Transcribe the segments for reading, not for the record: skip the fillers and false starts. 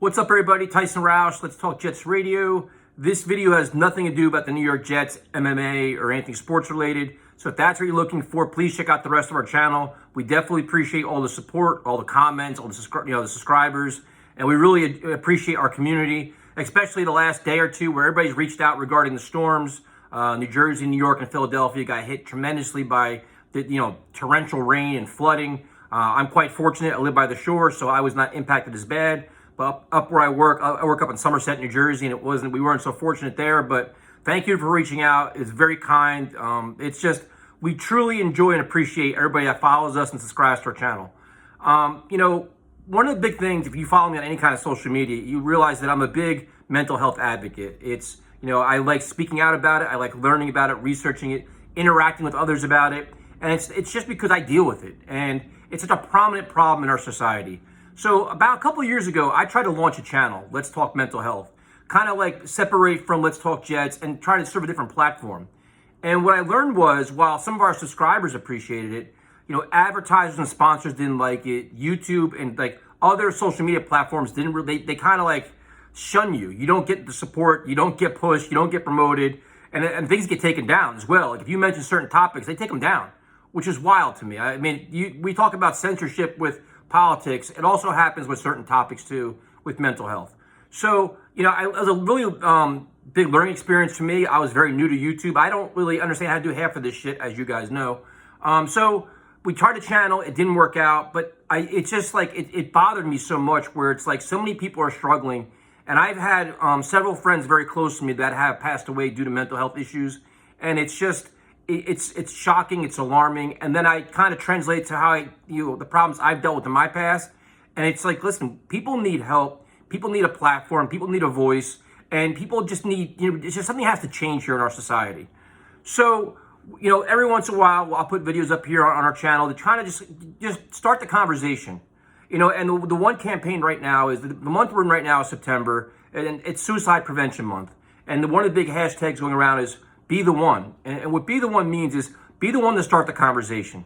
What's up, everybody? Tyson Roush, Let's Talk Jets Radio. This video has nothing to do about the New York Jets, MMA, or anything sports related. So if that's what you're looking for, please check out the rest of our channel. We definitely appreciate all the support, all the comments, all the subscribers, and we really appreciate our community, especially the last day or two where everybody's reached out regarding the storms. New Jersey, New York, and Philadelphia got hit tremendously by the torrential rain and flooding. I'm quite fortunate. I live by the shore, so I was not impacted as bad. But up where I work up in Somerset, New Jersey, and we weren't so fortunate there. But thank you for reaching out. It's very kind. It's just, we truly enjoy and appreciate everybody that follows us and subscribes to our channel. One of the big things, if you follow me on any kind of social media, you realize that I'm a big mental health advocate. It's, I like speaking out about it. I like learning about it, researching it, interacting with others about it. And it's just because I deal with it. And it's such a prominent problem in our society. So about a couple of years ago, I tried to launch a channel, Let's Talk Mental Health, kind of like separate from Let's Talk Jets and try to serve a different platform. And what I learned was, while some of our subscribers appreciated it, advertisers and sponsors didn't like it. YouTube and like other social media platforms didn't really, they kind of like shun you. You don't get the support, you don't get pushed, you don't get promoted, and things get taken down as well. Like if you mention certain topics, they take them down, which is wild to me. I mean, we talk about censorship with politics. It also happens with certain topics too, with mental health. So, it was a really big learning experience for me. I was very new to YouTube. I don't really understand how to do half of this shit, as you guys know. So we tried a channel. It didn't work out, but it's just like, it bothered me so much where it's like so many people are struggling. And I've had several friends very close to me that have passed away due to mental health issues. And it's just, it's shocking, it's alarming, and then I kind of translate to how the problems I've dealt with in my past, and it's like, listen, people need help, people need a platform, people need a voice, and people just need, it's just something has to change here in our society. So, every once in a while, I'll put videos up here on our channel to try to just start the conversation. And the one campaign right now is, the month we're in right now is September, and it's Suicide Prevention Month, and one of the big hashtags going around is be the one. And what be the one means is be the one to start the conversation.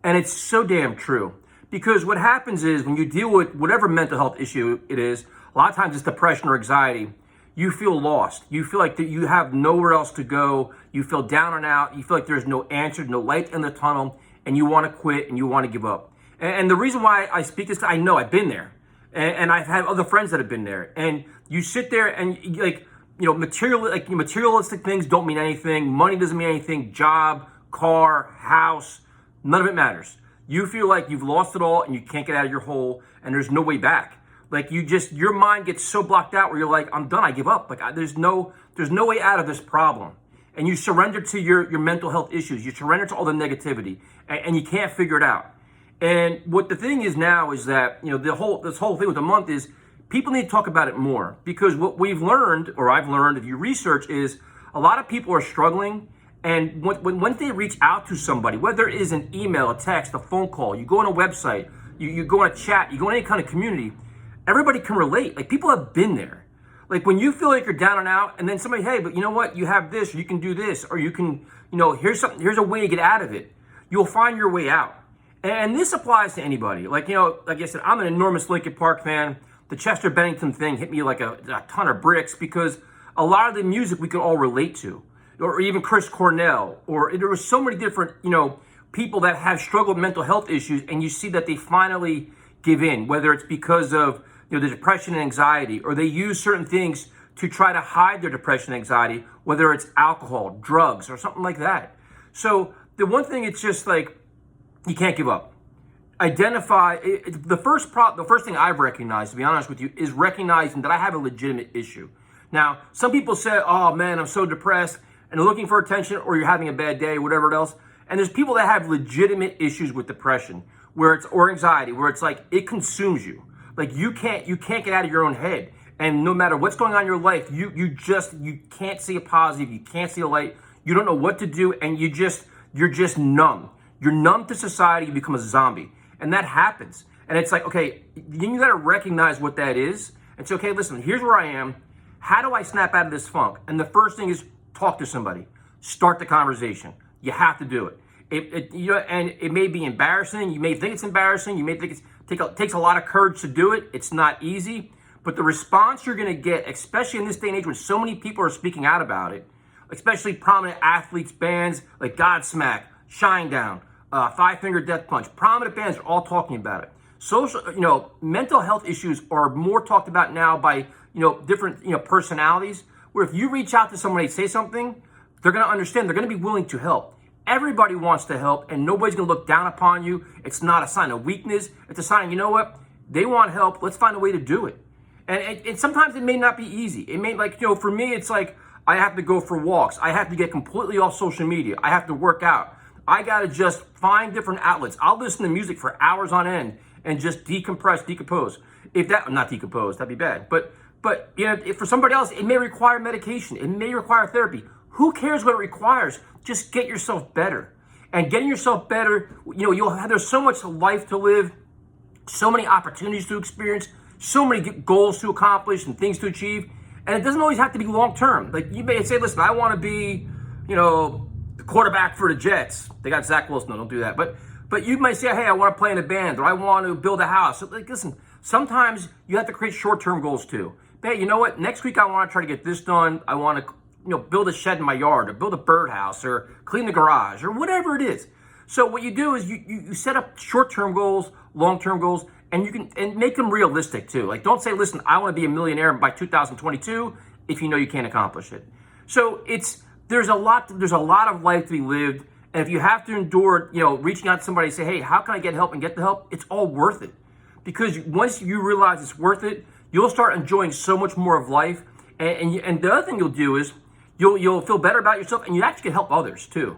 And it's so damn true. Because what happens is when you deal with whatever mental health issue it is, a lot of times it's depression or anxiety, you feel lost. You feel like that you have nowhere else to go. You feel down and out. You feel like there's no answer, no light in the tunnel, and you want to quit and you want to give up. And the reason why I speak this, I know I've been there. And I've had other friends that have been there. And you sit there and materialistic things don't mean anything. Money doesn't mean anything. Job, car, house, none of it matters. You feel like you've lost it all and you can't get out of your hole and there's no way back. Like your mind gets so blocked out where you're like, I'm done, I give up. Like there's no way out of this problem. And you surrender to your mental health issues. You surrender to all the negativity and you can't figure it out. And what the thing is now is that, this whole thing with the month is, people need to talk about it more, because what we've learned, or I've learned if you research, is a lot of people are struggling. And when they reach out to somebody, whether it is an email, a text, a phone call, you go on a website, you go on a chat, you go on any kind of community, everybody can relate. Like people have been there. Like when you feel like you're down and out and then somebody, hey, but you know what? You have this, or you can do this, or you can, here's a way to get out of it. You'll find your way out. And this applies to anybody. Like I said, I'm an enormous Linkin Park fan. The Chester Bennington thing hit me like a ton of bricks, because a lot of the music we could all relate to, or even Chris Cornell, or there were so many different, people that have struggled with mental health issues, and you see that they finally give in, whether it's because of, the depression and anxiety, or they use certain things to try to hide their depression and anxiety, whether it's alcohol, drugs, or something like that. So the one thing, it's just like, you can't give up. Identify the first thing I've recognized, to be honest with you, is recognizing that I have a legitimate issue. Now, some people say, oh man, I'm so depressed, and they're looking for attention, or you're having a bad day, whatever else. And there's people that have legitimate issues with depression, or anxiety, where it's like it consumes you. Like you can't get out of your own head. And no matter what's going on in your life, you can't see a positive, you can't see a light, you don't know what to do, and you're just numb. You're numb to society, you become a zombie. And that happens. And it's like, okay, then you got to recognize what that is and say, okay, listen, here's where I am. How do I snap out of this funk? And the first thing is talk to somebody. Start the conversation. You have to do it. And it may be embarrassing. You may think it's embarrassing. You may think it takes a lot of courage to do it. It's not easy. But the response you're going to get, especially in this day and age when so many people are speaking out about it, especially prominent athletes, bands like Godsmack, Shinedown, Five Finger Death Punch, prominent bands are all talking about it. Social, mental health issues are more talked about now by, different, personalities, where if you reach out to someone and say something, they're going to understand, they're going to be willing to help. Everybody wants to help, and nobody's going to look down upon you. It's not a sign of weakness. It's a sign, you know what? They want help. Let's find a way to do it. And sometimes it may not be easy. It may, for me, it's like I have to go for walks. I have to get completely off social media. I have to work out. I got to just find different outlets. I'll listen to music for hours on end and just decompress, decompose. Not decompose, that'd be bad. But if for somebody else, it may require medication. It may require therapy. Who cares what it requires? Just get yourself better. And getting yourself better, there's so much life to live, so many opportunities to experience, so many goals to accomplish and things to achieve. And it doesn't always have to be long term. Like you may say, listen, I want to be, the quarterback for the Jets. They got Zach Wilson. No, don't do that. But you might say, hey, I want to play in a band, or I want to build a house. So, listen, sometimes you have to create short term goals too. But hey, you know what? Next week I want to try to get this done. I want to, build a shed in my yard, or build a birdhouse, or clean the garage, or whatever it is. So what you do is you set up short term goals, long term goals. And you can make them realistic too. Like, don't say, listen, I want to be a millionaire by 2022 if you know you can't accomplish it. So there's a lot of life to be lived. And if you have to endure, reaching out to somebody and say, hey, how can I get help and get the help? It's all worth it. Because once you realize it's worth it, you'll start enjoying so much more of life. And the other thing you'll do is you'll feel better about yourself, and you actually can help others too.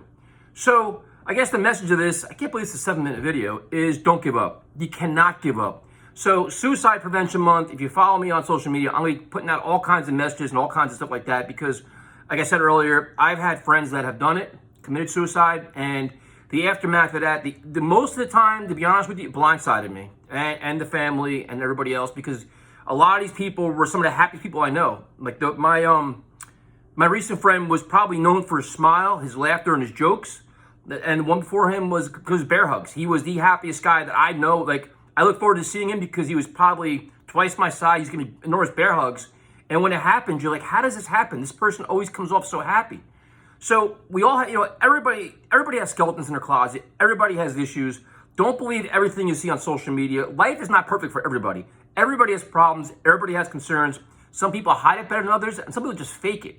So I guess the message of this, I can't believe it's a 7-minute video, is don't give up. You cannot give up. So Suicide Prevention Month, if you follow me on social media, I'm going to be putting out all kinds of messages and all kinds of stuff like that because, like I said earlier, I've had friends that have done it, committed suicide, and the aftermath of that, the most of the time, to be honest with you, it blindsided me and the family and everybody else, because a lot of these people were some of the happiest people I know. Like my recent friend was probably known for his smile, his laughter, and his jokes. And the one before him was bear hugs. He was the happiest guy that I know. Like, I look forward to seeing him because he was probably twice my size. He's giving me enormous bear hugs. And when it happens, you're like, how does this happen? This person always comes off so happy. So we all have, everybody has skeletons in their closet. Everybody has issues. Don't believe everything you see on social media. Life is not perfect for everybody. Everybody has problems. Everybody has concerns. Some people hide it better than others, and some people just fake it.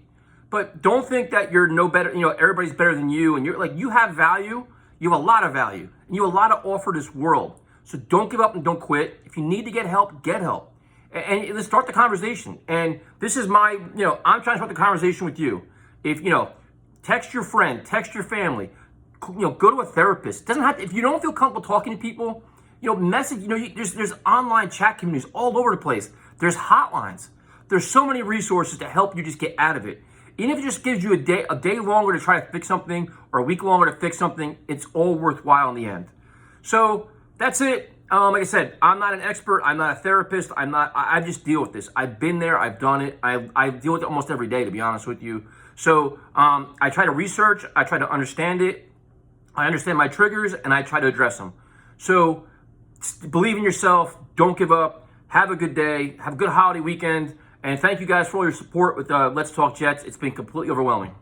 But don't think that you're no better, everybody's better than you, and you're like, you have value, you have a lot of value, and you have a lot to offer this world. So don't give up and don't quit. If you need to get help, get help. And let's start the conversation. And this is I'm trying to start the conversation with you. If, text your friend, text your family, go to a therapist. It doesn't have to, if you don't feel comfortable talking to people, message, there's online chat communities all over the place. There's hotlines. There's so many resources to help you just get out of it. Even if it just gives you a day longer to try to fix something, or a week longer to fix something, it's all worthwhile in the end. So that's it. Like I said, I'm not an expert. I'm not a therapist. I just deal with this. I've been there. I've done it. I deal with it almost every day, to be honest with you. So I try to research. I try to understand it. I understand my triggers, and I try to address them. So believe in yourself. Don't give up. Have a good day. Have a good holiday weekend. And thank you guys for all your support with Let's Talk Jets. It's been completely overwhelming.